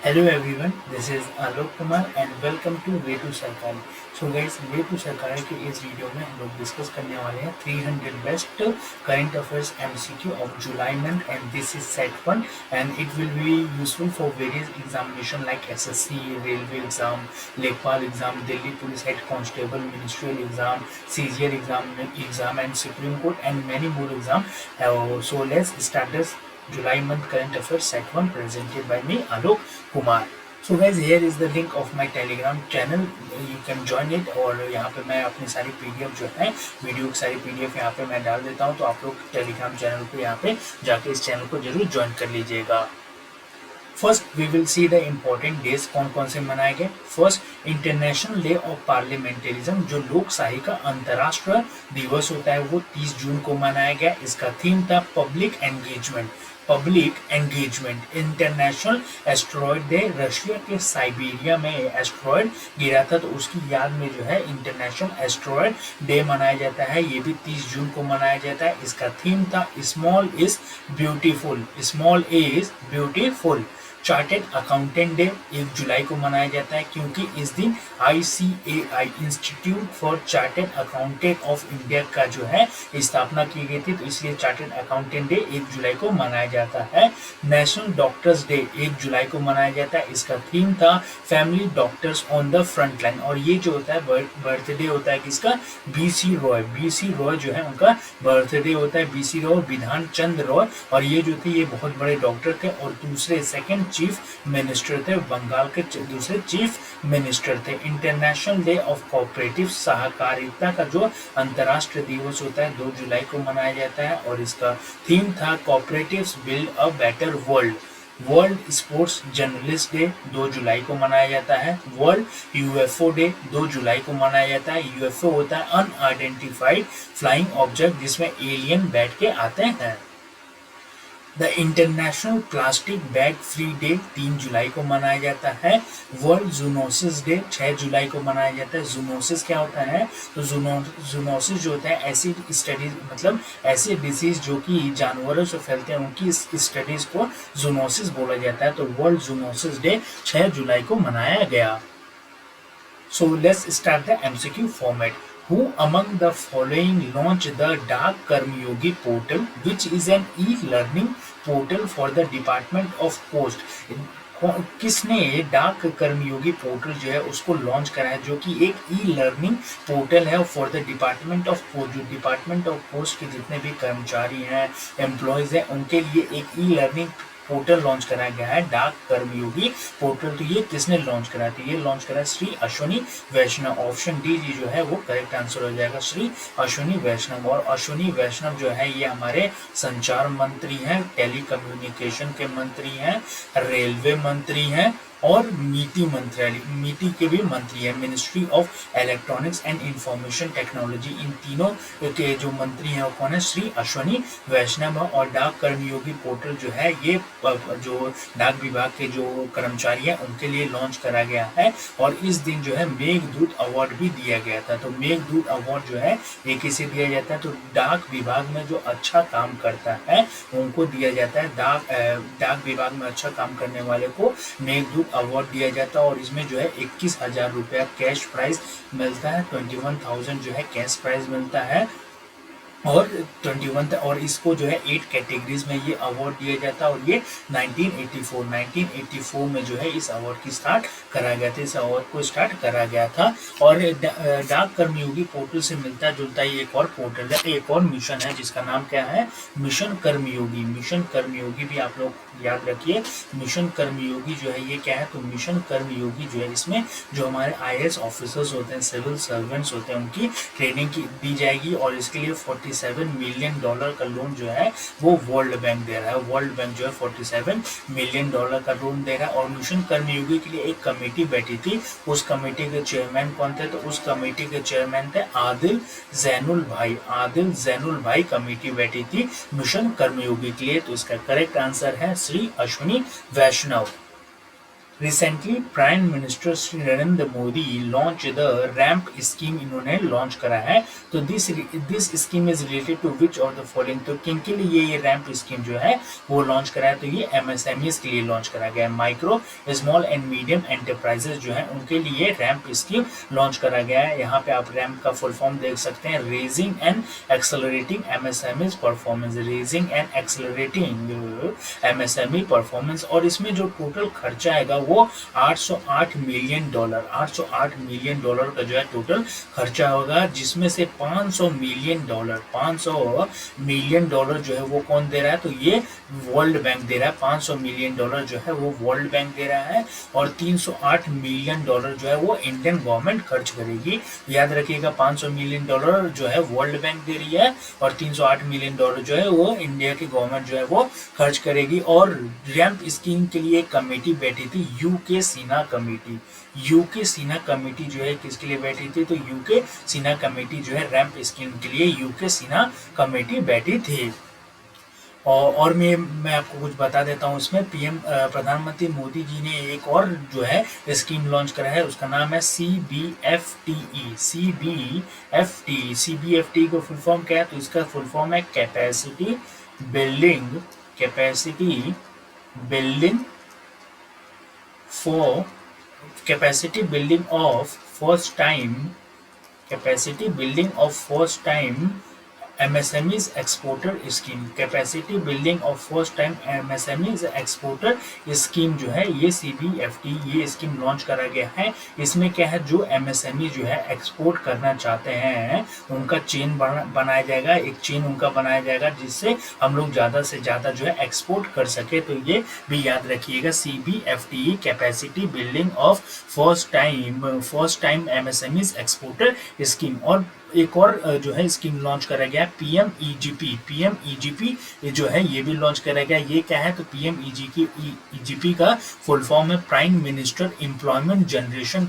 Hello everyone, this is Alok Kumar and welcome to Way to Sarkari. So guys, Way to Sarkari के इस video में हम लोग discuss करने वाले हैं 300 best current affairs MCQ of July month and this is set 1 and it will be useful for various examination like SSC, Railway exam, Lekpal exam, Delhi Police Head Constable, Ministerial exam, CGL exam and Supreme Court and many more exam. So let's start this July month current affairs set 1 presented by me Alok Kumar. So guys, here is the link of my Telegram channel. You can join it और यहाँ पे मैं अपनी सारी PDF जो है video की सारी PDF यहाँ पे मैं डाल देता हूँ, तो आप लोग टेलीग्राम चैनल पे यहाँ पे जाके इस चैनल को जरूर ज्वाइन कर लीजिएगा. First we will see the important days कौन कौन से मनाए गए. First international day of parliamentarism, जो लोकशाही का अंतर्राष्ट्रीय दिवस होता है वो 30 जून को मनाया गया. इसका थीम था public engagement. International asteroid day, Russia के साइबेरिया में एस्ट्रॉयड गिरा था तो उसकी याद में जो है इंटरनेशनल एस्ट्रॉयड डे मनाया जाता है. ये भी 30 जून को मनाया जाता है. इसका थीम था small is beautiful. Chartered accountant day 1 जुलाई को मनाया जाता है क्योंकि इस दिन ICAI institute for chartered accountant of India का जो है स्थापना की गई थी, तो इसलिए चार्टेड अकाउंटेंट डे 1 जुलाई को मनाया जाता है. नेशनल डॉक्टर्स डे 1 जुलाई को मनाया जाता है. इसका थीम था family doctors on the front line. और ये जो होता है बर्थडे होता है किसका, BC रॉय जो है उनका बर्थडे होता है. BC रॉय विधान चंद रॉय, और ये जो थे ये बहुत बड़े डॉक्टर थे और दूसरे सेकंड चीफ मिनिस्टर थे, बंगाल के दूसरे चीफ मिनिस्टर थे. इंटरनेशनल डे ऑफ कोऑपरेटिव, सहकारिता का जो अंतर्राष्ट्रीय दिवस होता है 2 जुलाई को मनाया जाता है और इसका थीम था cooperatives build a better world. World sports journalist day 2 जुलाई को मनाया जाता है. वर्ल्ड UFO डे 2 जुलाई को मनाया जाता है. UFO होता है अनआइडेंटिफाइड फ्लाइंग ऑब्जेक्ट जिसमें एलियन बैठ के आते हैं. The international plastic bag free day 3 जुलाई को मनाया जाता है. वर्ल्ड जूनोसिस डे 6 जुलाई को मनाया जाता है. जूनोसिस क्या होता है, तो जूनोसिस जो होता है ऐसी स्टडीज, मतलब ऐसे डिसीज जो कि जानवरों से फैलते हैं उनकी इस स्टडीज को जूनोसिस बोला जाता है. तो वर्ल्ड जूनोसिस डे 6 जुलाई को मनाया गया. So let's start the MCQ format. Who among the following launched the Dak Karmyogi portal, which is an e-learning portal for the Department of Post? किसने डाक कर्मयोगी पोर्टल जो है उसको लॉन्च करा है, जो कि एक ई लर्निंग पोर्टल है for the department of post. जो डिपार्टमेंट ऑफ पोस्ट के जितने भी कर्मचारी हैं, एम्प्लॉयज हैं, उनके लिए एक ई लर्निंग पोर्टल लॉन्च कराया गया है, डाक कर्मयोगी पोर्टल. तो ये किसने लॉन्च कराया था, ये लॉन्च कराया श्री अश्विनी वैष्णव. ऑप्शन डी जी जो है वो करेक्ट आंसर हो जाएगा, श्री अश्विनी वैष्णव. और अश्विनी वैष्णव जो है ये हमारे संचार मंत्री हैं, टेलीकम्युनिकेशन के मंत्री हैं, रेलवे मंत्री हैं और नीति के भी मंत्री है. Ministry of electronics and information technology, इन तीनों के जो मंत्री हैं वो कौन है, श्री अश्विनी वैष्णव. और डाक कर्मयोगी पोर्टल जो है ये जो डाक विभाग के जो कर्मचारी हैं उनके लिए लॉन्च करा गया है. और इस दिन जो है मेघदूत अवार्ड भी दिया गया था. तो मेघदूत अवार्ड जो है ये किसे दिया जाता है, तो डाक विभाग में जो अच्छा काम करता है उनको दिया जाता है. डाक विभाग में अच्छा काम करने वाले को मेघदूत अवार्ड दिया जाता है. और इसमें जो है 21,000 रुपया कैश प्राइज मिलता है, 21,000 जो है कैश प्राइज मिलता है. और 21 और इसको जो है 8 कैटेगरीज में ये अवार्ड दिया जाता है. और ये 1984 में जो है इस अवार्ड की स्टार्ट करा गया था, इस अवार्ड को स्टार्ट करा गया था. और डाक कर्मयोगी पोर्टल से मिलता जुलता ही एक और पोर्टल है, एक और मिशन है जिसका नाम क्या है, मिशन कर्मयोगी. मिशन कर्मयोगी भी आप लोग याद रखिए. मिशन कर्मयोगी जो है ये क्या है, तो मिशन कर्मयोगी जो है इसमें जो हमारे IAS ऑफिसर्स होते हैं, सिविल सर्वेंट्स होते हैं, उनकी ट्रेनिंग दी जाएगी. और इसके लिए $47 मिलियन का लोन जो है वो वर्ल्ड बैंक दे रहा है. वर्ल्ड बैंक जो है $47 मिलियन का लोन दे रहा है. और मिशन कर्मयोगी के लिए एक कमेटी बैठी थी, उस कमेटी के चेयरमैन कौन थे, तो उस कमेटी के चेयरमैन थे आदिल जैनुल भाई कमेटी बैठी थी मिशन कर्मयोगी के लिए. तो इसका करेक्ट आंसर है Shri Ashwini Vaishnaw. Recently prime minister Shri Narendra Modi launch the RAMP scheme, इन्होंने लॉन्च करा है। तो this scheme is related to which of the following, तो किन के लिए ये रैम्प स्कीम जो है वो लॉन्च करा है, तो ये एमएसएमईज के लिए लॉन्च करा गया है। Micro small and medium enterprises जो है उनके लिए रैम्प स्कीम लॉन्च करा गया है। यहाँ पे आप रैम्प का फुल फॉर्म देख सकते हैं, raising and accelerating MSMEs performance, raising and accelerating MSME performance. और इसमें जो टोटल खर्चा आएगा वो $808 मिलियन, $808 मिलियन का जो है टोटल खर्चा होगा, जिसमें से $500 मिलियन जो है वो कौन दे रहा है, तो ये वर्ल्ड बैंक दे रहा है। $500 मिलियन जो है वो वर्ल्ड बैंक दे रहा है और $308 मिलियन जो है वो इंडियन गवर्नमेंट खर्च करेगी। याद रखिएगा, $500 मिलियन जो है वर्ल्ड बैंक दे रही है और $308 मिलियन जो है वो इंडिया की गवर्नमेंट जो है वो खर्च करेगी। और रैम्प स्कीम के लिए कमेटी बैठी थी, UK Sinha committee. UK Sinha committee जो है किसके लिए बैठी थी, तो यूके सिन्हा कमेटी जो है रैम्प स्कीम के लिए यूके सिन्हा कमेटी बैठी थी। और मैं आपको कुछ बता देता हूँ इसमें, प्रधानमंत्री मोदी जी ने एक और जो है स्कीम लॉन्च करा है, उसका नाम है CBFTE। CBFT का फुल फॉर्म क्या है, तो इसका फुल फॉर्म है capacity building of first time MSMEs exporter scheme. Capacity building of first time MSMEs exporter scheme जो है ये CBFT ये स्कीम लॉन्च करा गया है। इसमें क्या है, जो MSME जो है एक्सपोर्ट करना चाहते हैं उनका चेन बनाया जाएगा, एक चेन उनका बनाया जाएगा जिससे हम लोग ज़्यादा से ज़्यादा जो है एक्सपोर्ट कर सके। तो ये भी याद रखिएगा, CBFT capacity building of first time MSMEs exporter scheme. और एक और जो है स्कीम लॉन्च करा गया PMEGP जो है ये भी लॉन्च करा गया। ये क्या है, तो PMEGP का फुल फॉर्म है prime minister employment generation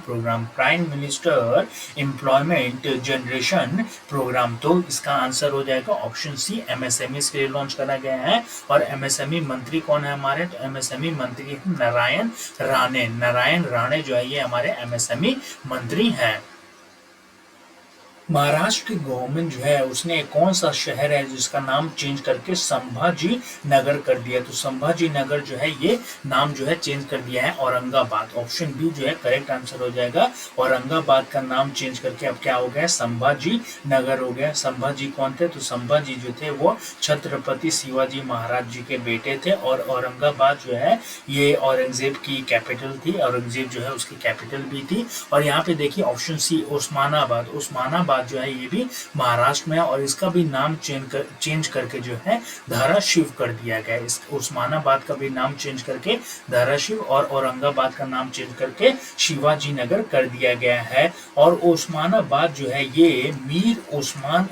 programme. तो इसका आंसर हो जाएगा ऑप्शन सी, MSMEs के लिए लॉन्च करा गया है। और MSME मंत्री कौन है हमारे, तो MSME मंत्री नारायण राणे जो है ये हमारे MSME मंत्री हैं। महाराष्ट्र की गवर्नमेंट जो है उसने कौन सा शहर है जिसका नाम चेंज करके संभाजी नगर कर दिया, तो संभाजी नगर जो है ये नाम जो है चेंज कर दिया है औरंगाबाद। ऑप्शन बी जो है करेक्ट आंसर हो जाएगा। औरंगाबाद का नाम चेंज करके अब क्या हो गया, संभाजी नगर हो गया। संभाजी कौन थे, तो संभाजी जो थे वो छत्रपति शिवाजी महाराज जी के बेटे थे। और औरंगाबाद जो है ये औरंगजेब की कैपिटल थी, औरंगजेब जो है उसकी कैपिटल भी थी। और यहाँ पे देखिए ऑप्शन सी उस्मानाबाद जो है ये भी महाराष्ट्र में है और इसका भी नाम चेंज करके जो है धाराशिव कर दिया गया है। इस उस्मानाबाद का भी नाम चेंज करके धाराशिव और औरंगाबाद का नाम चेंज करके शिवाजी नगर कर दिया गया है। और उस्मानाबाद जो है ये मीर उस्मान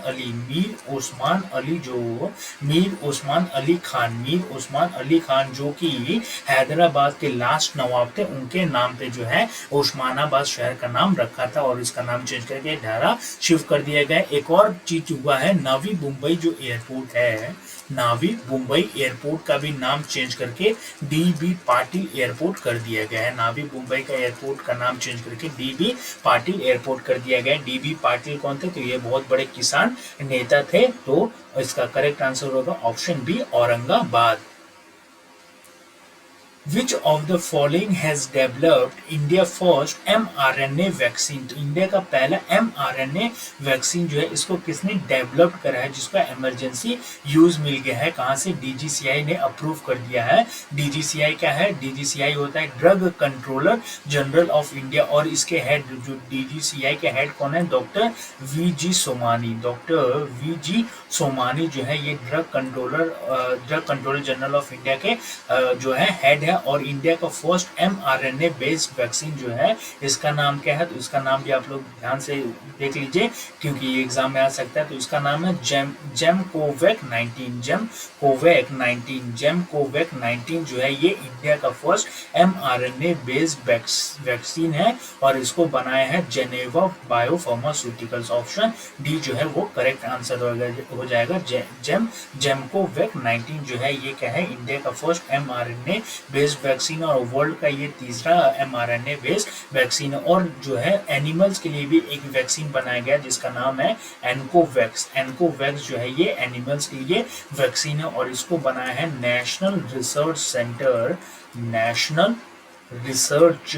अली खान जो कि हैदराबाद के लास्ट नवाब थे, उनके नाम पे जो है उस्मानाबाद शहर का नाम रखा था और इसका नाम चेंज करके धाराशिव कर दिया गया। एक और चीज हुआ है, नावी मुंबई जो एयरपोर्ट है, नावी मुंबई एयरपोर्ट का भी नाम चेंज करके DB पाटिल एयरपोर्ट कर दिया गया है। नावी मुंबई का एयरपोर्ट का नाम चेंज करके DB पाटिल एयरपोर्ट कर दिया गया है। DB पाटिल कौन थे, तो ये बहुत बड़े किसान नेता थे। तो इसका करेक्ट आंसर होगा option B, Aurangabad. Which of the following has developed India first mRNA vaccine, तो इंडिया का पहला mRNA वैक्सीन जो है इसको किसने डेवलप करा है, जिसका इमरजेंसी यूज मिल गया है, कहाँ से, DGCI ने अप्रूव कर दिया है। DGCI क्या है, DGCI होता है drug controller general of India और इसके हेड जो DGCI के हेड कौन है, डॉक्टर VG सोमानी जो है ये drug controller general of India के जो है हेड है। और इंडिया का फर्स्ट mRNA बेस्ड वैक्सीन जो है इसका नाम क्या है, तो इसका नाम भी आप लोग ध्यान से देख लीजिए क्योंकि ये एग्जाम में आ सकता है। तो इसका नाम है जेमकोवैक 19 जो है ये इंडिया का फर्स्ट mRNA बेस्ड वैक्सीन है और इसको बनाया है जेनेवा बायोफार्मास्यूटिकल्स। ऑप्शन डी जो है वो करेक्ट आंसर हो जाएगा। जेमकोवैक 19 जो है ये क्या है, इंडिया का फर्स्ट mRNA बेस्ड वैक्सीन और वर्ल्ड का ये तीसरा mRNA बेस्ड वैक्सीन है। और जो है एनिमल्स के लिए भी एक वैक्सीन बनाया गया जिसका नाम है एनकोवैक्स। एनकोवैक्स जो है ये एनिमल्स के लिए वैक्सीन है और इसको बनाया है national research centre, research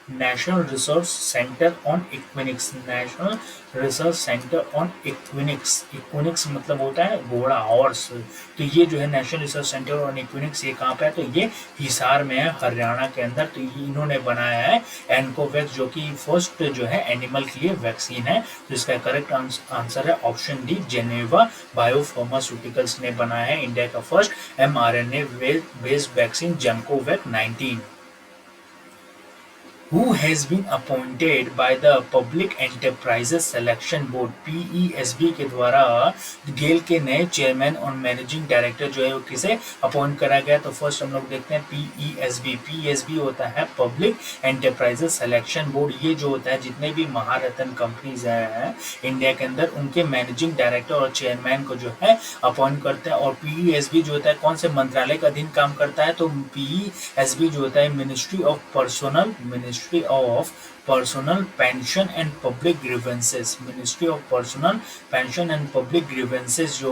national research centre on equines, national research centre on equines. Equines मतलब होता है घोड़ा, हॉर्स। तो ये जो है national research centre on equines, ये कहाँ पे है? तो ये हिसार में है, हरियाणा के अंदर। तो ये इन्होंने बनाया है एनकोवैक्स, जो कि फर्स्ट जो है एनिमल के लिए वैक्सीन है। तो इसका करेक्ट आंसर है ऑप्शन डी, जेनेवा बायोफार्मास्यूटिकल्स ने बनाया है इंडिया का first mRNA based vaccine Gemcovac 19। Who has been appointed by the Public Enterprises Selection Board PESB के द्वारा गेल के नए चेयरमैन और मैनेजिंग डायरेक्टर जो है वो किसे अपॉइंट करा गया? तो फर्स्ट हम लोग देखते हैं PESB। PESB होता है पब्लिक एंटरप्राइजेस सिलेक्शन बोर्ड। ये जो होता है जितने भी महारत्न कंपनीज हैं इंडिया के अंदर, उनके मैनेजिंग डायरेक्टर और चेयरमैन को जो है अपॉइंट करते हैं। और PESB जो होता है कौन से मंत्रालय का अधीन काम करता है? तो PESB जो होता है ministry of personal pension and public grievances, ministry of personal pension and public grievances जो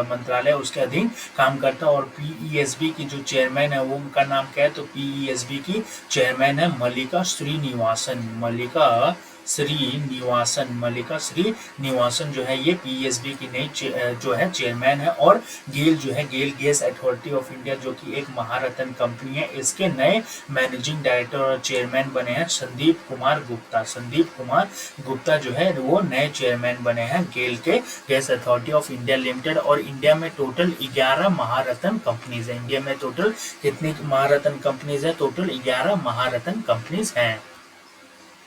मंत्रालय उसके अधीन काम करता है। और PESB की जो चेयरमैन है वो उनका नाम क्या है? तो PESB की चेयरमैन है मल्लिका श्रीनिवासन। मल्लिका श्रीनिवासन जो है ये PESB की नई जो है चेयरमैन है। और गेल जो है, गेल गैस अथॉरिटी ऑफ इंडिया जो कि एक महारत्न कंपनी है, इसके नए मैनेजिंग डायरेक्टर और चेयरमैन बने हैं संदीप कुमार गुप्ता जो है वो नए चेयरमैन बने हैं गेल के gas authority of India limited. और इंडिया में टोटल 11 महारत्न कंपनीज है। इंडिया में टोटल कितनी महारत्न कंपनीज है? टोटल 11 महारत्न कंपनीज हैं।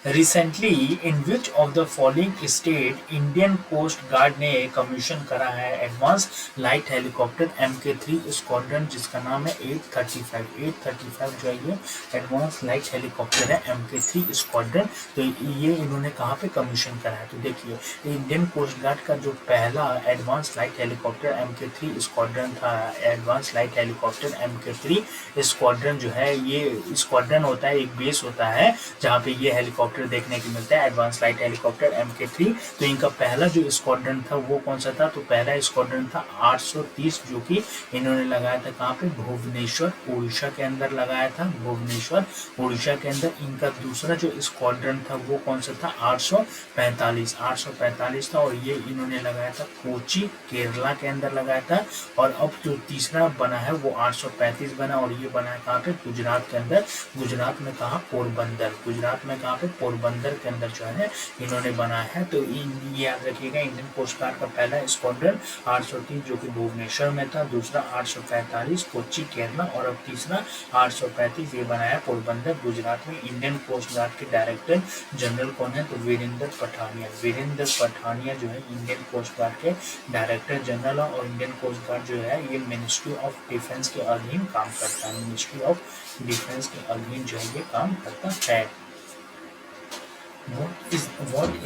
Recently in which of the following state Indian coast guard ने कमीशन करा है advance light helicopter MK3 squadron, जिसका नाम है 835 जो है ये एडवांस लाइट हेलीकॉप्टर है MK3 स्क्वाड्रन। तो ये इन्होंने कहाँ पे कमीशन करा है? तो देखिए इंडियन कोस्ट गार्ड का जो पहला advance light helicopter MK3 squadron था, advance light helicopter MK3 squadron जो है ये स्क्वाड्रन होता है, एक बेस होता है जहाँ पे ये हेलीकॉप्टर देखने को मिलता है, एडवांस लाइट हेलीकॉप्टर MK3। तो इनका पहला जो स्क्वाड्रन था वो कौन सा था? तो पहला स्क्वाड्रन था 830 जो कि इन्होंने लगाया था कहाँ पे? भुवनेश्वर उड़ीसा के अंदर लगाया था, भुवनेश्वर उड़ीसा के अंदर। इनका दूसरा जो स्क्वाड्रन था वो कौन सा था? 845 था और ये इन्होंने लगाया था कोची केरला के अंदर लगाया था। और अब जो तीसरा बना है वो 835 बना और ये बना है कहाँ पे? गुजरात के अंदर। गुजरात में कहाँ? पोरबंदर। गुजरात में कहाँ पे? पोरबंदर के अंदर जो है इन्होंने बनाया है। तो ये याद रखिएगा इंडियन कोस्ट गार्ड का पहला स्क्वाड्रन 830 जो कि भुवनेश्वर में था, दूसरा 845 कोच्चि केरला और अब तीसरा 835 ये बनाया पोरबंदर गुजरात में। इंडियन कोस्ट गार्ड के डायरेक्टर जनरल कौन है? तो वीरेंद्र पठानिया जो है इंडियन कोस्ट गार्ड के डायरेक्टर जनरल और इंडियन कोस्ट गार्ड जो है ये मिनिस्ट्री ऑफ डिफेंस के अधीन काम करता है, मिनिस्ट्री ऑफ डिफेंस के अधीन जो है ये काम करता है। What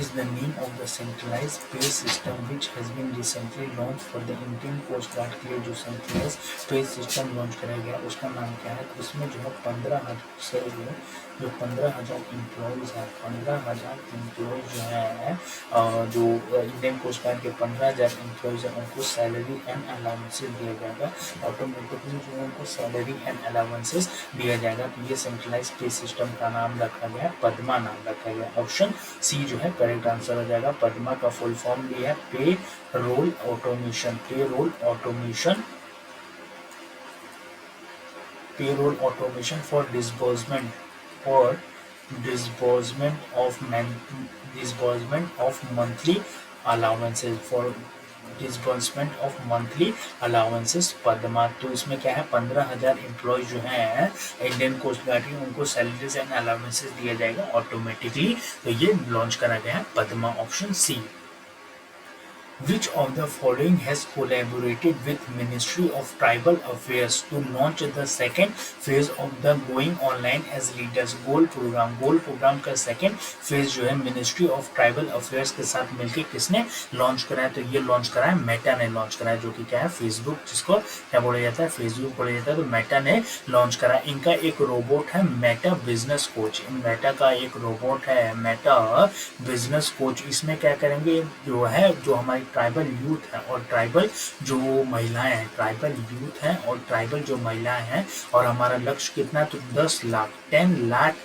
is the name of the centralized pay system which has been recently launched for the Indian Coast Guard के लिए जो centralized pay system launch कराया गया उसका नाम क्या है? तो उसमें जो है 15,000 से जो 15,000 एम्प्लॉयज़ हैं, 15,000 एम्प्लॉयज़ जो है जो इंडियन कोस्ट गार्ड के 15,000 एम्प्लॉयज़ हैं उनको सैलरी एंड अलाउंसेस दिया जाएगा। ऑटोमेटिकली जो उनको सैलरी एंड अलाउंसेस दिया जाएगा। तो ये सेंट्रलाइज पे सिस्टम का नाम रखा गया, पद्मा नाम रखा गया। ऑप्शन सी जो है करेक्ट आंसर हो जाएगा। पद्मा का फुल फॉर्म भी है payroll automation for disbursement of monthly allowances Padma. तो इसमें क्या है 15,000 एम्प्लॉय जो हैं इंडियन कोस्ट गार्ड की उनको सैलरीज एंड अलाउंसेस दिया जाएगा ऑटोमेटिकली। तो ये लॉन्च करा गया है Padma, option C. Which of the following has collaborated with Ministry of Tribal Affairs to launch the second phase of the Going Online as Leaders goal programme का second phase जो है मिनिस्ट्री ऑफ ट्राइबल अफेयर्स के साथ मिलकर किसने launch करा है? तो ये लॉन्च करा है मेटा ने लॉन्च करा है, जो कि क्या है फेसबुक, जिसको क्या बोला जाता है फेसबुक बोला जाता है। तो मेटा ने लॉन्च करा है। इनका एक रोबोट है मेटा बिजनेस कोच, मेटा का एक रोबोट है मेटा बिजनेस कोच। इसमें क्या करेंगे जो है जो हमारी ट्राइबल यूथ है और ट्राइबल जो महिलाएं हैं, ट्राइबल यूथ हैं और ट्राइबल जो महिलाएं हैं, और हमारा लक्ष्य कितना है? तो 10 लाख 10 लाख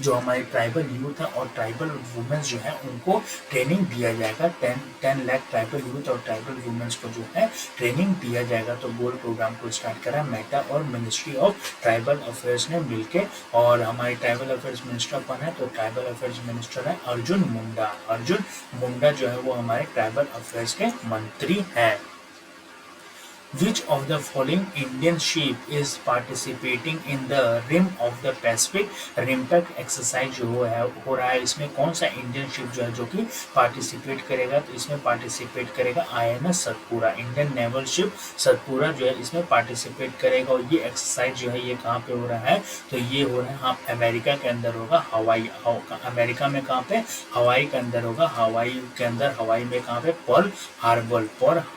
जो हमारे ट्राइबल यूथ है और ट्राइबल वुमेन्स जो है उनको ट्रेनिंग दिया जाएगा। 10 लाख ट्राइबल यूथ और ट्राइबल वुमेन्स को जो है ट्रेनिंग दिया जाएगा। तो गोल प्रोग्राम को स्टार्ट करा मेटा और मिनिस्ट्री ऑफ ट्राइबल अफेयर्स ने मिलके। और हमारे ट्राइबल अफेयर्स मिनिस्टर कौन है? तो ट्राइबल अफेयर्स मिनिस्टर है अर्जुन मुंडा। अर्जुन मुंडा जो है वो हमारे ट्राइबल अफेयर्स के मंत्री है। Which of the following Indian ship is participating in the Rim of the Pacific? RIMPAC exercise जो हो रहा है, इसमें कौन सा इंडियन शिप जो है जो कि पार्टिसिपेट करेगा? तो इसमें पार्टिसिपेट करेगा INS Satpura, Indian naval ship Satpura जो है इसमें पार्टिसिपेट करेगा। और ये एक्सरसाइज जो है ये कहाँ पे हो रहा है? तो ये हो रहा है हाँ अमेरिका के अंदर होगा, हवाई अमेरिका में कहाँ पे? हवाई के अंदर होगा, हवाई के अंदर, हवाई में कहाँ पे? पर्ल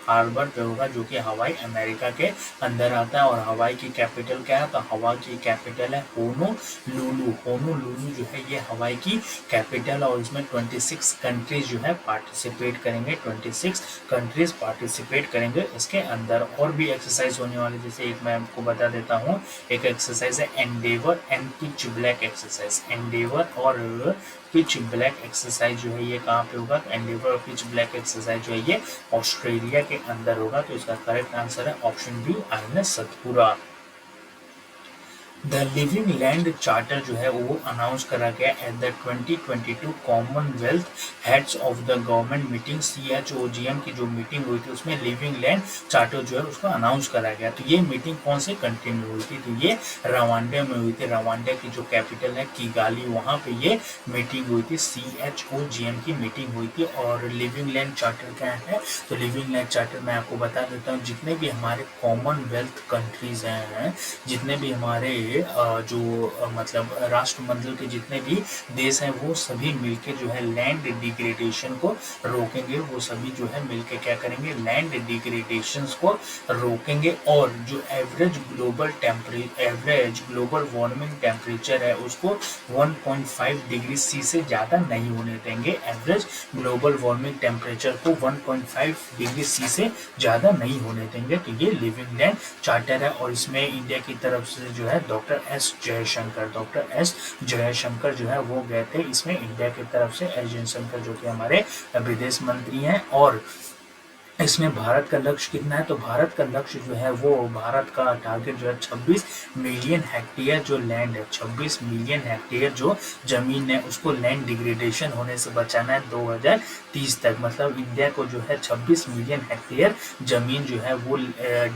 हार्बर पे होगा, जो कि हवाई अमेरिका के अंदर आता है। और हवाई की कैपिटल क्या है? तो हवा की कैपिटल है होनोलुलु। होनोलुलु जो है ये हवाई की कैपिटल है। और इसमें 26 कंट्रीज जो है पार्टिसिपेट करेंगे, 26 कंट्रीज पार्टिसिपेट करेंगे इसके अंदर। और भी एक्सरसाइज होने वाले, जैसे एक मैं आपको बता देता हूँ, एक एक्सरसाइज है Endeavour and pitch black exercise. Endeavour और पिच ब्लैक एक्सरसाइज जो है ये कहाँ पे होगा? एंडेवर और पिच ब्लैक एक्सरसाइज जो है ये ऑस्ट्रेलिया के अंदर होगा। तो इसका करेक्ट आंसर है option B INS Satpura. The living land charter जो है वो अनाउंस करा गया at the 2022 commonwealth heads of the government meeting CHOGM की जो मीटिंग हुई थी उसमें लिविंग लैंड चार्टर जो है उसको अनाउंस करा गया। तो ये मीटिंग कौन से कंट्री में हुई थी? तो ये रवांडा में हुई थी। रवांडा की जो कैपिटल है किगाली, वहाँ पे ये मीटिंग हुई थी, CHOGM की मीटिंग हुई थी। और लिविंग लैंड चार्टर क्या है? तो लिविंग लैंड चार्टर मैं आपको बता देता हूँ, जितने भी हमारे कॉमनवेल्थ कंट्रीज हैं, जितने भी हमारे जो मतलब राष्ट्रमंडल के जितने भी देश हैं वो सभी मिलके जो है लैंड डिग्रेडेशन को रोकेंगे। वो सभी जो है मिलके क्या करेंगे? लैंड डिग्रेडेशन को रोकेंगे। और जो एवरेज ग्लोबल वार्मिंग टेम्परेचर है उसको 1.5 डिग्री C से ज़्यादा नहीं होने देंगे। एवरेज ग्लोबल वार्मिंग टेम्परेचर को 1.5 डिग्री C से ज़्यादा नहीं होने देंगे। तो ये लिविंग लैंड चार्टर है। और इसमें इंडिया की तरफ से जो है डॉक्टर एस जयशंकर जो है वो गए थे इसमें इंडिया की तरफ से। एस जयशंकर जो कि हमारे विदेश मंत्री हैं। और इसमें भारत का लक्ष्य कितना है? तो भारत का लक्ष्य जो है वो, भारत का टारगेट जो है 26 मिलियन हेक्टेयर जो लैंड है, 26 मिलियन हेक्टेयर जो जमीन है उसको लैंड डिग्रेडेशन होने से बचाना है 2030 तक। मतलब इंडिया को जो है 26 मिलियन हेक्टेयर जमीन जो है वो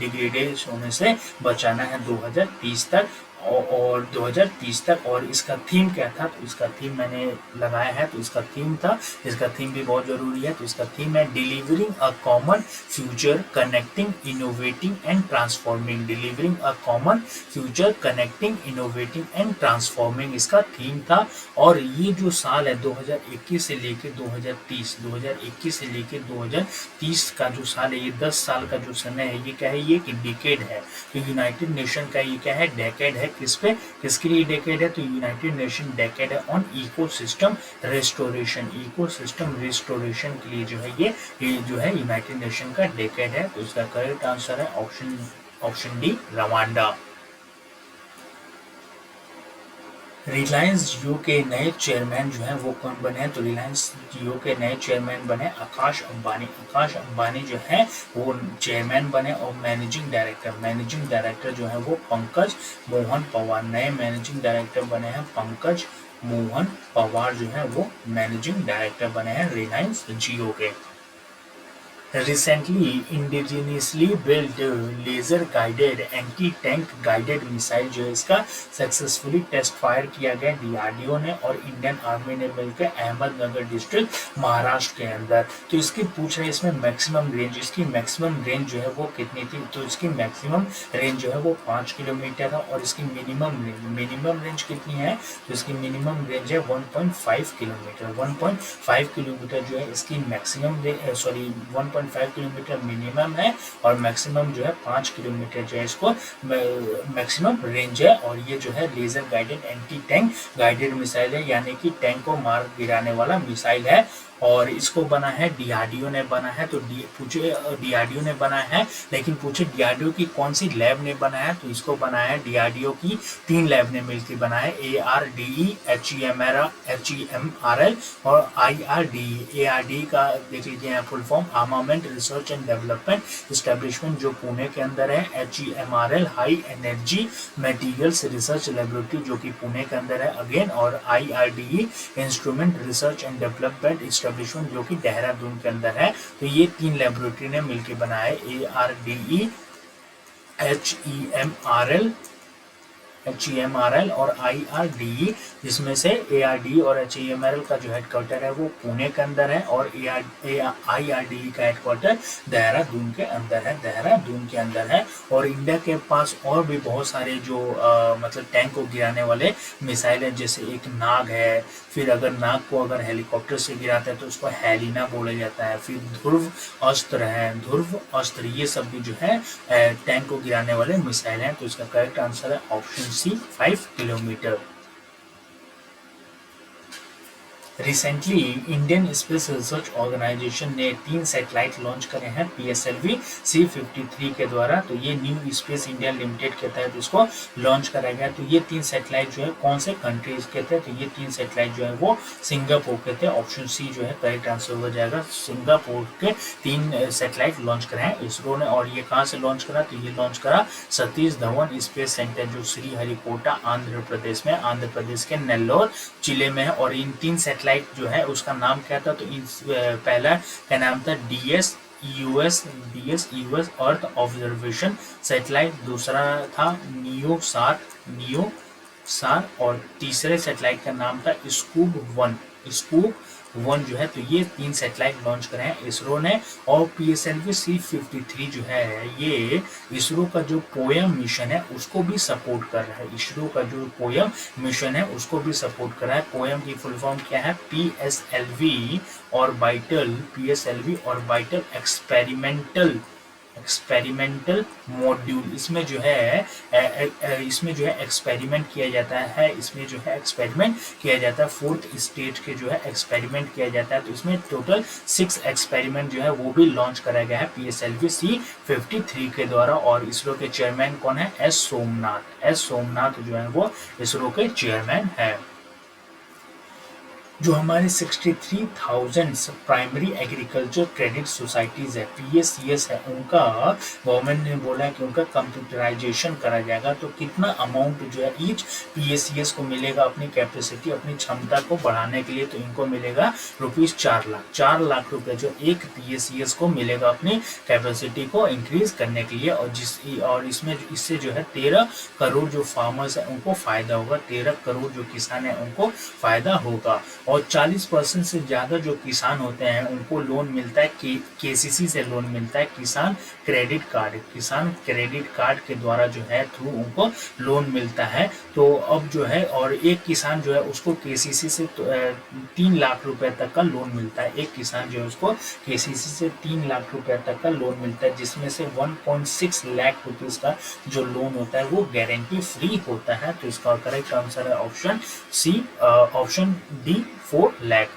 डिग्रेडेशन होने से बचाना है 2030 तक और 2030 तक। और इसका थीम क्या था? तो इसका थीम मैंने लगाया है, तो इसका थीम था, इसका थीम भी बहुत जरूरी है। तो इसका थीम है delivering a common future connecting innovating and transforming. Delivering a common future connecting innovating and transforming इसका थीम था। और ये जो साल है 2021 से लेकर 2030, 2021 से लेकर 2030 का जो साल है, ये 10 साल का जो समय है, ये क्या है? ये एक डिकेड है। तो यूनाइटेड नेशन का ये क्या है? डेकेड है। किस पे, किसके लिए डेकेड है? तो यूनाइटेड नेशन डेकेड है on ecosystem restoration. Ecosystem restoration के लिए जो है ये जो है यूनाइटेड नेशन का डेकेड है। तो इसका करेक्ट आंसर है ऑप्शन डी रवांडा। रिलायंस जियो के नए चेयरमैन जो हैं वो कौन बने हैं? तो रिलायंस जियो के नए चेयरमैन बने आकाश अंबानी। आकाश अंबानी जो है वो चेयरमैन बने। और मैनेजिंग डायरेक्टर जो है वो पंकज मोहन पवार। नए मैनेजिंग डायरेक्टर बने हैं पंकज मोहन पवार जो है वो मैनेजिंग डायरेक्टर बने हैं रिलायंस जियो के। Recently, indigenously built laser-guided anti-tank guided missile जो है इसका सक्सेसफुली टेस्ट फायर किया गया डीआरडीओ ने और इंडियन आर्मी ने मिलकर अहमदनगर डिस्ट्रिक्ट महाराष्ट्र के अंदर। तो इसकी पूछ रहे इसमें मैक्सिमम रेंज, इसकी मैक्सिमम रेंज जो है वो कितनी थी, तो इसकी मैक्सिमम रेंज जो है वो 5 किलोमीटर है और इसकी मिनिमम रेंज कितनी है, तो इसकी मिनिमम रेंज है 1.5 किलोमीटर। 1.5 किलोमीटर जो है इसकी मैक्सिमम 1.5 किलोमीटर मिनिमम है और मैक्सिमम जो है 5 किलोमीटर जो है इसको मैक्सिमम रेंज है। और ये जो है laser guided anti tank guided missile है, यानी कि टैंक को मार गिराने वाला मिसाइल है और इसको बना है डीआरडीओ ने बना है। तो पूछे डीआरडीओ ने बना है, लेकिन पूछे डीआरडीओ की कौन सी लैब ने बनाया है, तो इसको बनाया है डीआरडीओ की 3 लैब ने मिलकर बनाया है, ARDE, HEMRL और IRDE। ARDE का देख लीजिए full form armament research and development establishment जो पुणे के अंदर है, HEMRL high energy materials research laboratory जो कि पुणे के अंदर है अगेन, और IRDE instrument research and development establishment जो कि देहरादून के अंदर है। तो ये 3 लेबोरेटरी ने मिलकर बनाया है, ARDE, HEMRL और IRDE, जिसमें से ARDE और HEMRL का जो हेडक्वार्टर है वो पुणे के अंदर है और IRDE का हेडक्वार्टर देहरादून के अंदर है। और इंडिया के पास और भी बहुत सारे जो मतलब टैंक को गिराने वाले मिसाइल है, जैसे एक नाग है, फिर अगर नाग को अगर हेलीकॉप्टर से गिराता है तो उसको हेलिना बोला जाता है, फिर ध्रुव अस्त्र, ये सब भी जो है टैंक को गिराने वाले मिसाइल हैं। तो इसका करेक्ट आंसर है option C 5 kilometre. Recently Indian space research organisation ने 3 सैटेलाइट लॉन्च करे हैं PSLV C53 के द्वारा। तो ये न्यू स्पेस इंडिया लिमिटेड के तहत इसको लॉन्च करा गया। तो ये 3 सैटेलाइट जो है कौन से कंट्रीज के थे, तो ये 3 सैटेलाइट जो है वो सिंगापुर के थे। ऑप्शन सी जो है करेक्ट आंसर हो जाएगा, सिंगापुर के 3 सैटेलाइट लॉन्च करे हैं इसरो ने। और ये कहाँ से लॉन्च करा, तो ये लॉन्च करा सतीश धवन स्पेस सेंटर जो श्रीहरिकोटा आंध्र प्रदेश के नेल्लोर जिले में है। और इन 3 सैटेलाइट जो है उसका नाम क्या था, तो पहला का नाम था DSEUS अर्थ ऑब्जर्वेशन सैटेलाइट, दूसरा था नियोसार और तीसरे सैटेलाइट का नाम था स्कूप 1 जो है। तो ये 3 सैटेलाइट लॉन्च करे हैं इसरो ने। और PSLV C53 जो है ये इसरो का जो पोयम मिशन है उसको भी सपोर्ट कर रहा है, इसरो का जो पोयम मिशन है उसको भी सपोर्ट कर रहा है। पोयम की फुल फॉर्म क्या है, PSLV ऑर्बिटल एक्सपेरिमेंटल मॉड्यूल। इसमें जो है एक्सपेरिमेंट किया जाता है, 4th स्टेज के जो है एक्सपेरिमेंट किया जाता है। तो इसमें टोटल 6 एक्सपेरिमेंट जो है वो भी लॉन्च कराया गया है PSLV C53 के द्वारा। और इसरो के चेयरमैन कौन है, एस सोमनाथ जो है वो इसरो के चेयरमैन है। जो हमारे 63,000 प्राइमरी एग्रीकल्चर क्रेडिट सोसाइटीज है, PACS है, उनका गवर्नमेंट ने बोला है कि उनका कंप्यूटराइजेशन करा जाएगा। तो कितना अमाउंट जो है ईच PACS को मिलेगा अपनी कैपेसिटी, अपनी क्षमता को बढ़ाने के लिए, तो इनको मिलेगा ₹4 लाख रुपए जो एक PACS को मिलेगा अपनी कैपेसिटी को इंक्रीज करने के लिए। और इससे जो है 13 करोड़ जो फार्मर्स है उनको फायदा होगा, 13 करोड़ जो किसान है उनको फायदा होगा। और 40% से ज़्यादा जो किसान होते हैं उनको लोन मिलता है, KCC से लोन मिलता है, किसान क्रेडिट कार्ड के द्वारा जो है थ्रू उनको लोन मिलता है। तो अब जो है और एक किसान जो है उसको KCC से 3 लाख रुपए तक का लोन मिलता है, एक किसान जो है उसको KCC से 3 लाख रुपए तक का लोन मिलता है, जिसमें से 1.6 लाख रुपीज़ का जो लोन होता है वो गारंटी फ्री होता है। तो इसका करेक्ट आंसर है option D 4 lakh.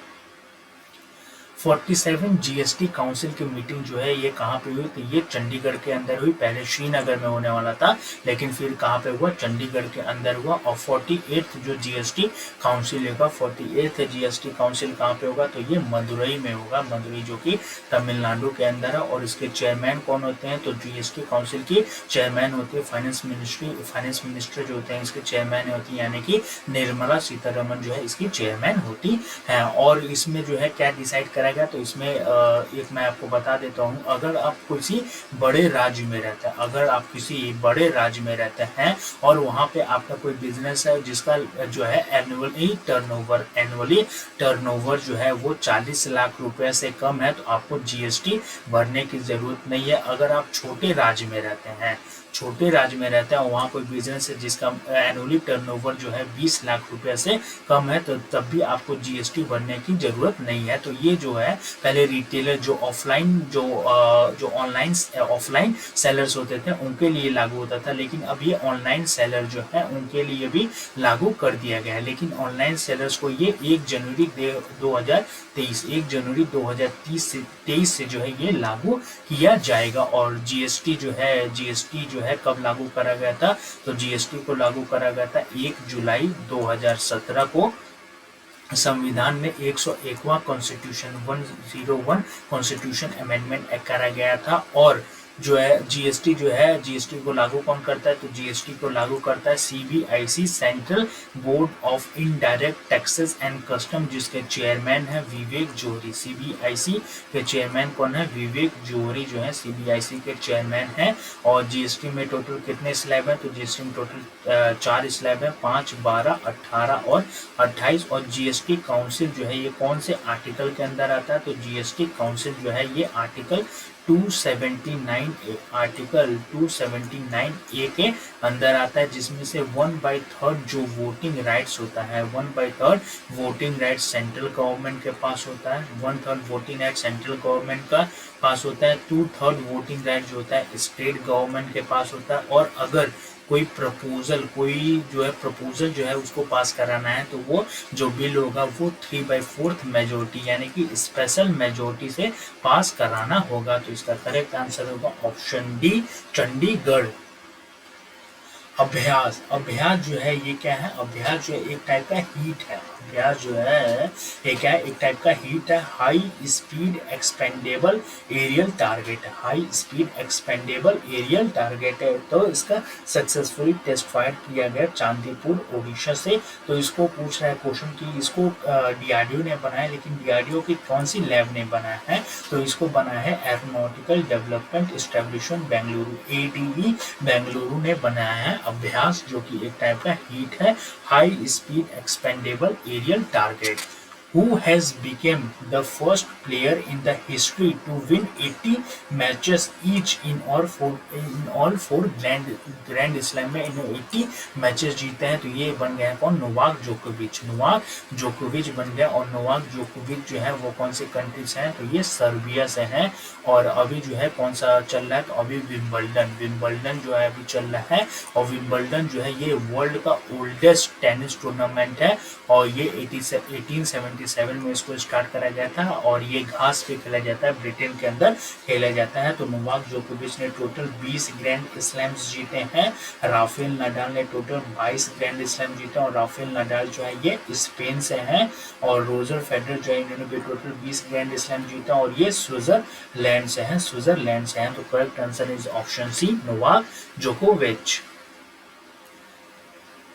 47 GST council की मीटिंग जो है ये कहाँ पे हुई, तो ये चंडीगढ़ के अंदर हुई। पहले श्रीनगर में होने वाला था, लेकिन फिर कहाँ पे हुआ, चंडीगढ़ के अंदर हुआ। और 48th जो GST काउंसिल होगा, 48th GST काउंसिल कहाँ पे होगा, तो ये मदुरई में होगा, मदुरई जो कि तमिलनाडु के अंदर है। और इसके चेयरमैन कौन होते हैं, तो GST काउंसिल की चेयरमैन होती है फाइनेंस मिनिस्टर जो होते हैं इसके चेयरमैन होती है, यानी कि निर्मला सीतारमण जो है इसकी चेयरमैन होती है। और इसमें जो है क्या डिसाइड करा करा गया। तो इसमें एक मैं आपको बता देता हूँ, अगर आप किसी बड़े राज्य में रहते हैं, अगर आप किसी बड़े राज्य में रहते हैं और वहाँ पे आपका कोई बिजनेस है जिसका जो है एनुअली टर्नओवर जो है वो 40 लाख रुपए से कम है, तो आपको जीएसटी भरने की जरूरत नहीं है। अगर आप छोटे राज्य में रहते हैं, छोटे राज्य में रहते हैं, वहाँ कोई बिजनेस है जिसका एनुअली टर्नओवर जो है 20 लाख रुपए से कम है, तो तब भी आपको जीएसटी भरने की जरूरत नहीं है। तो ये जो है पहले रिटेलर जो ऑफलाइन जो ऑनलाइन ऑफलाइन सेलर्स होते थे उनके लिए लागू होता था, लेकिन अब ये ऑनलाइन सेलर जो है उनके लिए भी लागू कर दिया गया है। लेकिन ऑनलाइन सेलर्स को ये 1 जनवरी 2023 से जो है ये लागू किया जाएगा। और जीएसटी जो है कब लागू करा गया था, तो जीएसटी को लागू करा गया था 1 जुलाई 2017 को। संविधान में 101वां कॉन्स्टिट्यूशन 101 कॉन्स्टिट्यूशन अमेंडमेंट करा गया था। और जो है जीएसटी को लागू कौन करता है, तो जीएसटी को लागू करता है CBIC, central board of indirect taxes and custom, जिसके चेयरमैन है विवेक जौहरी। सीबीआईसी के चेयरमैन कौन है, विवेक जौहरी जो है सीबीआईसी के चेयरमैन है। और जीएसटी में टोटल कितने स्लैब है, तो जीएसटी में टोटल 4 स्लैब है, 5, 12, 18 और 28। और जीएसटी काउंसिल जो है ये कौन से आर्टिकल के अंदर आता है, तो जीएसटी काउंसिल जो है ये आर्टिकल 279 ए के अंदर आता है, जिसमें से 1/3 जो वोटिंग राइट्स होता है, 1/3 वोटिंग राइट सेंट्रल गवर्नमेंट के पास होता है, 1/3 वोटिंग राइट सेंट्रल गवर्नमेंट का पास होता है, 2/3 वोटिंग राइट जो होता है स्टेट गवर्नमेंट के पास होता है। और अगर कोई प्रपोजल जो है उसको पास कराना है, तो वो जो बिल होगा वो 3/4 मेजोरिटी यानी कि स्पेशल मेजोरिटी से पास कराना होगा। तो इसका करेक्ट आंसर होगा ऑप्शन डी, चंडीगढ़। अभ्यास जो है ये क्या है, अभ्यास जो है एक टाइप का हीट है। अभ्यास जो है ये क्या है, एक टाइप का हीट है। High speed expendable aerial target है, high speed expendable aerial target है। तो इसका सक्सेसफुली टेस्ट फायर किया गया चांदीपुर ओडिशा से। तो इसको पूछ रहा है क्वेश्चन कि इसको डीआरडीओ ने बनाया, लेकिन डीआरडीओ की कौन सी लैब ने बनाया है, तो इसको बनाया है aeronautical development establishment Bengaluru, ADE Bengaluru ने बनाया है अभ्यास, जो कि एक टाइप का हीट है, high speed expendable aerial target. Who has become the first player in the history to win 80 matches each in all four grand slam में इन्होंने 80 मैचेस जीते हैं, तो ये बन गया है कौन, नोवाक जोकोविच बन गया। और नोवाक जोकोविच जो है वो कौन से कंट्री से हैं, तो ये सर्बिया से हैं। और अभी जो है कौन सा चल रहा है, तो अभी विंबलडन जो है अभी चल रहा है। और विंबलडन जो है ये वर्ल्ड का ओल्डेस्ट टेनिस टूर्नामेंट है, और ये 1877 में इसको स्टार्ट करा गया था। और ये घास पे खेला जाता है, ब्रिटेन के अंदर खेला जाता है। तो नोवाक जोकोविच ने टोटल 20 ग्रैंड स्लैम्स जीते हैं। राफेल नडाल ने टोटल 22 ग्रैंड स्लैम जीते, और राफेल नडाल जो है ये स्पेन से हैं। और रोजर फेडरर जो है इन्होंने भी टोटल 20 ग्रैंड स्लैम जीता, और ये स्विट्जरलैंड से हैं। तो correct answer is option C, Novak जोकोविच।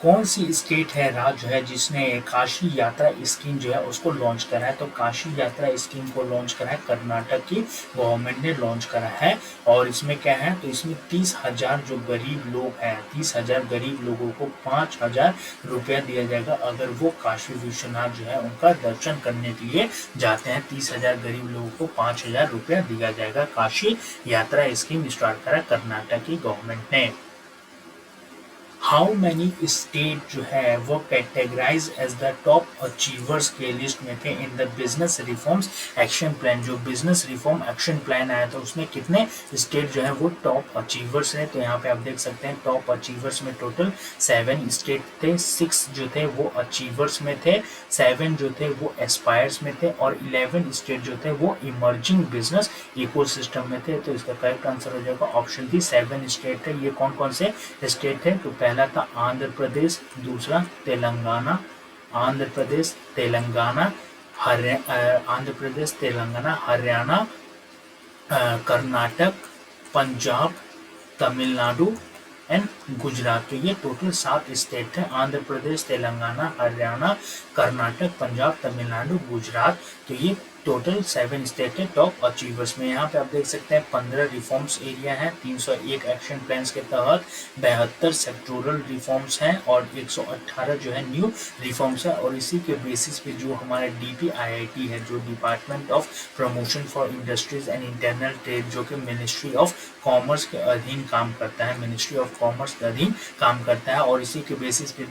कौन सी स्टेट है, राज्य है जिसने काशी यात्रा स्कीम जो है उसको लॉन्च करा है, तो काशी यात्रा स्कीम को लॉन्च करा है कर्नाटक की गवर्नमेंट ने लॉन्च करा है। और इसमें क्या है, तो इसमें 30,000 जो गरीब लोग हैं, 30,000 गरीब लोगों को 5,000 रुपया दिया जाएगा अगर वो काशी विश्वनाथ जो है उनका दर्शन करने के लिए जाते हैं। 30,000 गरीब लोगों को 5,000 रुपया दिया जाएगा। काशी यात्रा स्कीम स्टार्ट करा कर्नाटक की गवर्नमेंट ने। हाउ मैनी स्टेट जो है वो categorise as the top achievers के लिस्ट में थे in the business reforms action plan. जो बिजनेस रिफॉर्म एक्शन प्लान आया था उसमें कितने स्टेट जो है वो टॉप अचीवर्स हैं, तो यहाँ पे आप देख सकते हैं टॉप अचीवर्स में टोटल 7 स्टेट थे। 6 जो थे वो अचीवर्स में थे, 7 जो थे वो एस्पायर्स में थे, और 11 स्टेट जो थे वो इमर्जिंग बिजनेस इकोसिस्टम में थे। तो इसका करेक्ट आंसर हो जाएगा ऑप्शन डी, 7 स्टेट थे। ये कौन कौन से स्टेट थे, तो पहला था आंध्र प्रदेश, दूसरा तेलंगाना, आंध्र प्रदेश तेलंगाना, हरियाणा, कर्नाटक, पंजाब, तमिलनाडु एंड गुजरात। तो ये टोटल 7 स्टेट थे, आंध्र प्रदेश, तेलंगाना, हरियाणा, कर्नाटक, पंजाब, तमिलनाडु, गुजरात। तो ये टोटल 7 स्टेट है टॉप अचीवर्स में। यहाँ पे आप देख सकते हैं 15 रिफॉर्म्स एरिया है, 301 एक्शन प्लान्स के तहत 72 सेक्टोरल रिफॉर्म्स हैं और 118 जो है न्यू रिफॉर्म्स है। और इसी के बेसिस पे जो हमारा DPIIT है, जो department of promotion for industries and internal trade, जो कि मिनिस्ट्री ऑफ कॉमर्स के अधीन काम करता है, मिनिस्ट्री ऑफ कॉमर्स के अधीन काम करता है। और इसी के बेसिस पे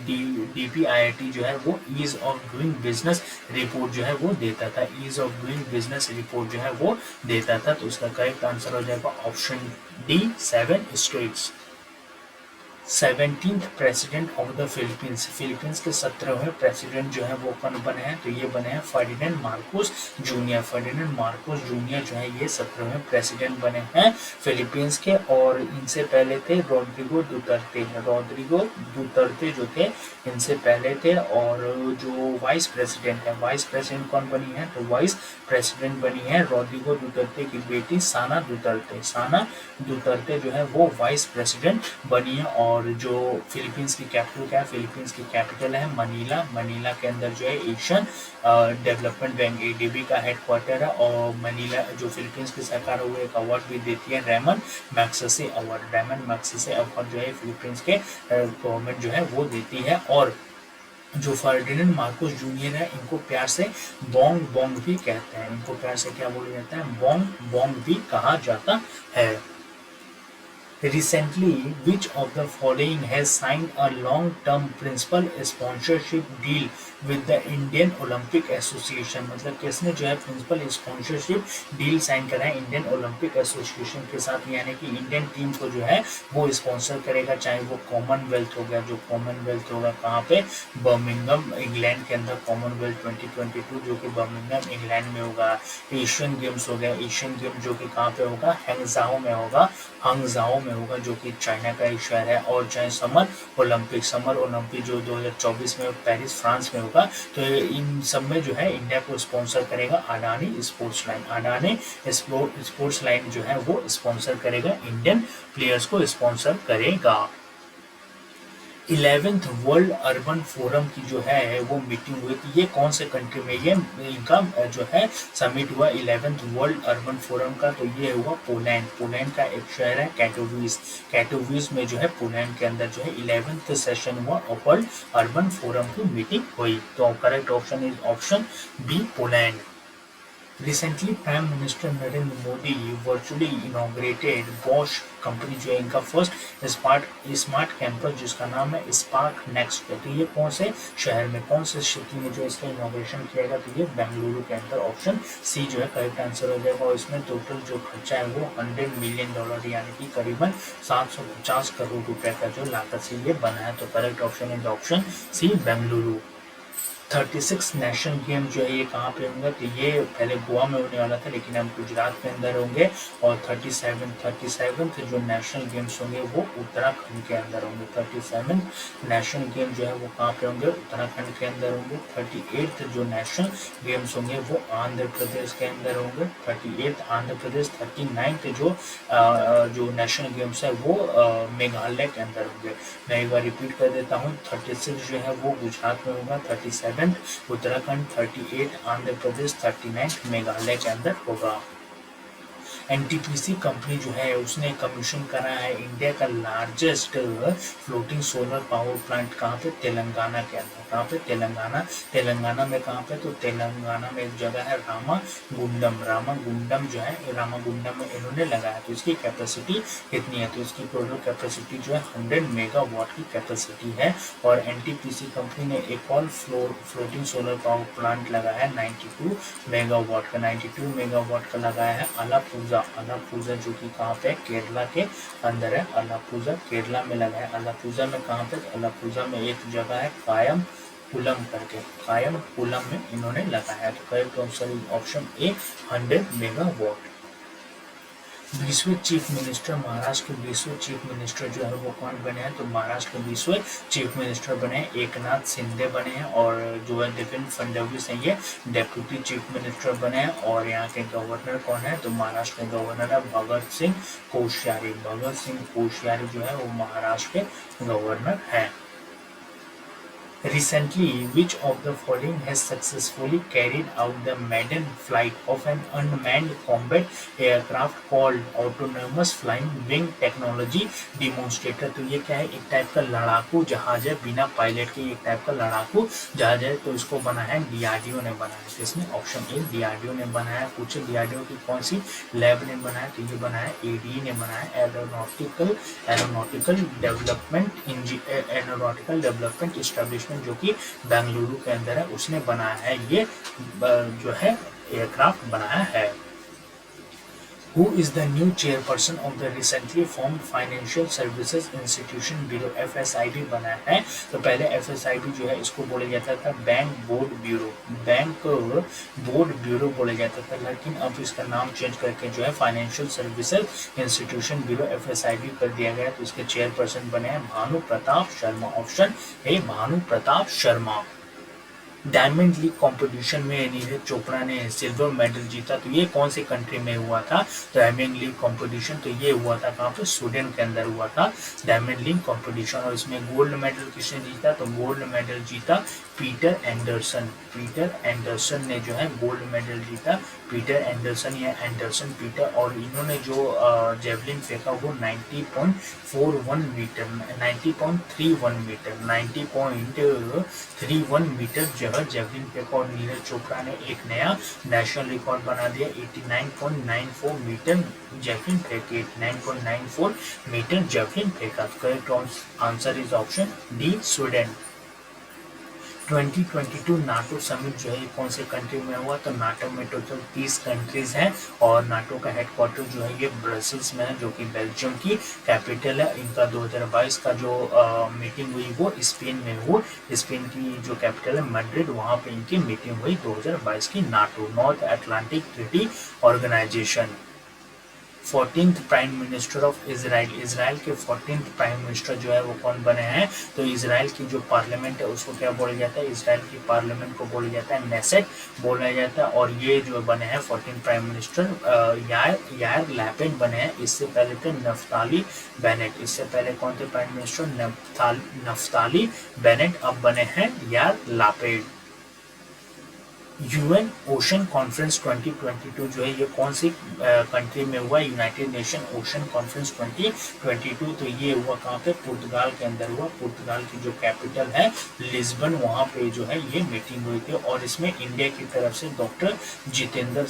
DPIIT जो है वो ease of doing business report जो है वो देता था, ease of doing business report जो है वो देता था। तो उसका करेक्ट आंसर हो जाएगा option D, 7 states. 17th president of the Philippines, Philippines के 17वें प्रेसिडेंट जो है वो कौन बने हैं, तो ये बने हैं Ferdinand Marcos junior. Ferdinand Marcos junior जो है ये 17वें प्रेसिडेंट बने हैं फिलीपींस के। और इनसे पहले थे रोड्रिगो दुतर्ते, रोड्रिगो दुतर्ते जो थे इनसे पहले थे। और जो वाइस प्रेसिडेंट है, वाइस प्रेसिडेंट कौन बनी है, तो वाइस प्रेसिडेंट बनी है रोड्रिगो दुतर्ते की बेटी साना दुतर्ते। साना दुतर्ते जो है वो वाइस प्रेसिडेंट बनी है। और जो फिलीपींस की कैपिटल क्या है, फिलीपींस की कैपिटल है मनीला। मनीला के अंदर जो है एशियन डेवलपमेंट बैंक ADB का हेडक्वार्टर है। और मनीला जो फिलीपींस की सरकार है वो एक अवार्ड भी देती है, Ramon Magsaysay award. Ramon Magsaysay award जो है फिलीपींस के गवर्नमेंट जो है वो देती है। और जो फर्डिनेंड मार्कोस जूनियर है इनको प्यार से बोंग बोंग भी कहते हैं, इनको प्यार से क्या बोला जाता है, बोंग बोंग भी कहा जाता है। Recently, which of the following has signed a long-term principal sponsorship deal with the Indian Olympic Association? मतलब किसने जो है प्रिंसिपल स्पॉन्सरशिप डील साइन करा है इंडियन ओलंपिक एसोसिएशन के साथ, यानी कि इंडियन टीम को जो है वो स्पॉन्सर करेगा, चाहे वो कॉमनवेल्थ हो गया, जो कॉमनवेल्थ होगा कहाँ पे, बर्मिंघम इंग्लैंड के अंदर कॉमनवेल्थ 2022 जो कि बर्मिंघम इंग्लैंड में होगा। एशियन गेम्स हो गया, एशियन गेम जो कि कहाँ पे होगा, हैंगजाओ में होगा, हांगजाओ में होगा जो कि चाइना का एक शहर है। और चाहे समर ओलंपिक जो 2024 में पेरिस फ्रांस में होगा, तो इन सब में जो है इंडिया को स्पॉन्सर करेगा Adani sports line. Adani sports line जो है वो स्पॉन्सर करेगा, इंडियन प्लेयर्स को स्पॉन्सर करेगा। 11th वर्ल्ड अर्बन फोरम की जो है वो मीटिंग हुई थी, ये कौन से कंट्री में ये इनका जो है समिट हुआ 11th वर्ल्ड अर्बन फोरम का, तो ये हुआ पोलैंड। पोलैंड का एक शहर है कैटोविस, कैटोविस में जो है पोलैंड के अंदर जो है 11th सेशन हुआ वर्ल्ड अर्बन फोरम की मीटिंग हुई। तो correct option is option B, Poland. Recently, Prime Minister Narendra Modi virtually inaugurated Bosch company जो है इनका फर्स्ट स्मार्ट कैंपस जिसका नाम है स्पार्क नेक्स्ट। तो ये कौन से शहर में, कौन से सिटी में जो इसका इनॉग्रेशन किया गया, तो ये बेंगलुरु के अंदर, ऑप्शन सी जो है करेक्ट आंसर हो जाएगा। और इसमें टोटल जो खर्चा है वो $100 मिलियन यानी कि करीबन 750 करोड़ रुपए का जो लागत से ये बना है। तो correct option is option C, Bengaluru. 36 national game जो है ये कहाँ पे होंगे, तो ये पहले गोवा में होने वाला था लेकिन अब गुजरात के अंदर होंगे। और 37th जो नेशनल गेम्स होंगे वो उत्तराखंड के अंदर होंगे। 37 नेशनल गेम जो है वो कहाँ पे होंगे, उत्तराखंड के अंदर होंगे। 38th जो नेशनल गेम्स होंगे वो आंध्र प्रदेश के अंदर होंगे, 38th आंध्र प्रदेश। 39th जो नेशनल गेम्स है वो मेघालय के अंदर होंगे। मैं एक बार रिपीट कर देता हूँ, 36 जो है वो गुजरात में होगा, 37 उत्तराखंड, 38 आंध्र प्रदेश, 39 मेघालय के अंदर होगा। NTPC कंपनी जो है उसने कमीशन करा है इंडिया का largest floating solar power plant कहाँ पे, तेलंगाना के अंदर। कहाँ पे, तेलंगाना में कहाँ पे, तो तेलंगाना में एक जगह है रामागुंडम जो है, रामागुंडम में इन्होंने लगाया। तो इसकी कैपेसिटी कितनी है, तो इसकी टोटल कैपेसिटी जो है 100 मेगावाट की कैपेसिटी है। और NTPC कंपनी ने एक और फ्लोटिंग सोलर पावर प्लांट लगाया है 92 मेगावाट का, 92 मेगावाट का लगाया है अलापुजा जो कि कहाँ पे, केरला के अंदर है। अलापुजा केरला में लगा है। अलापुजा में कहाँ पे, अलापुजा में एक जगह है कायम पुलम करके, कायम पुलम में इन्होंने लगाया। तो correct answer option A, 100 megawatt. 20वें चीफ मिनिस्टर, महाराष्ट्र के 20वें चीफ मिनिस्टर जो है वो कौन बने हैं, तो महाराष्ट्र के 20वें चीफ मिनिस्टर बने हैं एकनाथ शिंदे बने हैं। और जो है देवेंद्र फडणवीस हैं ये डेप्यूटी चीफ मिनिस्टर बने हैं। और यहाँ के गवर्नर कौन है, तो महाराष्ट्र के गवर्नर है भगत सिंह कोश्यारी। भगत सिंह कोश्यारी जो है वो महाराष्ट्र के गवर्नर हैं। Recently, which of the following has successfully carried out the maiden flight of an unmanned combat aircraft called Autonomous Flying Wing Technology Demonstrator? तो ये क्या है, एक टाइप का लड़ाकू जहाज है, बिना पायलट के एक टाइप का लड़ाकू जहाज है। तो इसको बनाया है डीआरडीओ ने बनाया। तो इसमें ऑप्शन ए डीआरडीओ ने बनाया। पूछे डीआरडीओ की कौन सी लैब ने बनाया, तो ये बनाया एडीई ने बनाया, एरोनॉटिकल डेवलपमेंट एस्टेब्लिशमेंट, जो कि बेंगलुरु के अंदर है, उसने बनाया है। ये जो है एयरक्राफ्ट बनाया है। Who is the new chairperson of the recently formed Financial Services Institution Bureau? FSIB बना है। तो पहले FSIB जो है इसको बोला जाता था बैंक बोर्ड ब्यूरो बोला जाता था, लेकिन अब इसका नाम चेंज करके जो है financial services institution bureau FSIB कर दिया गया। तो इसके चेयरपर्सन बने हैं Bhanu Pratap Sharma. Option A Bhanu Pratap Sharma. Diamond league competition में नीरज चोपड़ा ने सिल्वर मेडल जीता। तो ये कौन सी कंट्री में हुआ था डायमंड लीग कंपटीशन? तो ये हुआ था कहाँ पे, स्वीडन के अंदर हुआ था डायमंड लीग कंपटीशन। और इसमें गोल्ड मेडल किसने जीता? तो गोल्ड मेडल जीता पीटर एंडरसन ने जो है गोल्ड मेडल जीता। पीटर एंडरसन या एंडरसन पीटर। और इन्होंने जो जेवलिन फेंका वो 90.31 मीटर 90.31 मीटर जो है जेवलिन फेंका। और नीरज चोपड़ा ने एक नया नेशनल रिकॉर्ड बना दिया, 89.94 मीटर जेवलिन फेंके, 89.94 मीटर जेवलिन फेंका। Correct answer is option D, Sweden. 2022 NATO summit जो है कौन से कंट्री में हुआ? तो नाटो में टोटल 30 कंट्रीज हैं और नाटो का हेडक्वार्टर जो है ये ब्रसेल्स में है, जो कि बेल्जियम की कैपिटल है। इनका 2022 का जो मीटिंग हुई वो स्पेन में हुई। स्पेन की जो कैपिटल है मैड्रिड, वहाँ पे इनकी मीटिंग हुई 2022 की। NATO North Atlantic Treaty Organisation. 14th prime minister of Israel के 14th प्राइम मिनिस्टर जो है वो कौन बने हैं? तो इसराइल की जो पार्लियामेंट है उसको क्या बोला जाता है? इसराइल की पार्लियामेंट को बोला जाता है नेसेट बोला जाता है। और ये जो बने हैं 14th प्राइम मिनिस्टर यार लैपिड बने हैं। इससे पहले थे नफ्ताली बेनेट। इससे पहले कौन थे प्राइम मिनिस्टर? Naftali Bennett. अब बने हैं यार लैपिड। यूएन ओशन कॉन्फ्रेंस 2022 जो है ये कौन सी कंट्री में हुआ? United nation ocean conference 2022। तो ये हुआ कहाँ पे? पुर्तगाल के अंदर हुआ। पुर्तगाल की जो कैपिटल है लिस्बन, वहाँ पे जो है ये मीटिंग हुई थी। और इसमें इंडिया की तरफ से डॉक्टर जितेंद्र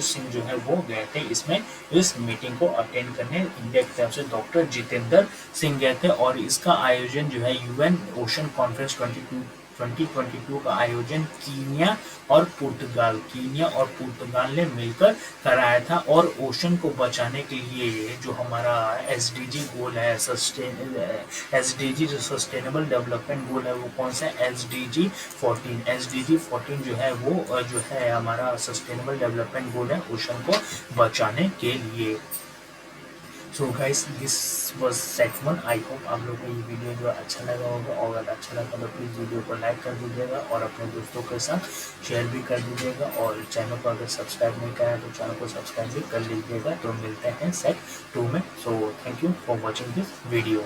सिंह जो है वो गए थे इसमें, इस मीटिंग को अटेंड करने इंडिया की तरफ से डॉक्टर जितेंद्र सिंह गए थे। और इसका आयोजन जो है यूएन ओशन कॉन्फ्रेंस 2022 का आयोजन कीनिया और पुर्तगाल ने मिलकर कराया था। और ओशन को बचाने के लिए जो हमारा एसडीजी गोल है, एसडीजी जो सस्टेनेबल डेवलपमेंट गोल है वो कौन सा है? एसडीजी 14 जो है वो जो है हमारा सस्टेनेबल डेवलपमेंट गोल है ओशन को बचाने के लिए। So guys this was set 1। I hope आप लोग को ये वीडियो जो अच्छा लगा होगा, और अगर अच्छा लगा तो प्लीज़ वीडियो को लाइक कर दीजिएगा और अपने दोस्तों के साथ शेयर भी कर दीजिएगा। और चैनल को अगर सब्सक्राइब नहीं करा तो चैनल को सब्सक्राइब भी कर लीजिएगा। तो मिलते हैं सेट 2 में। So thank you for watching this video.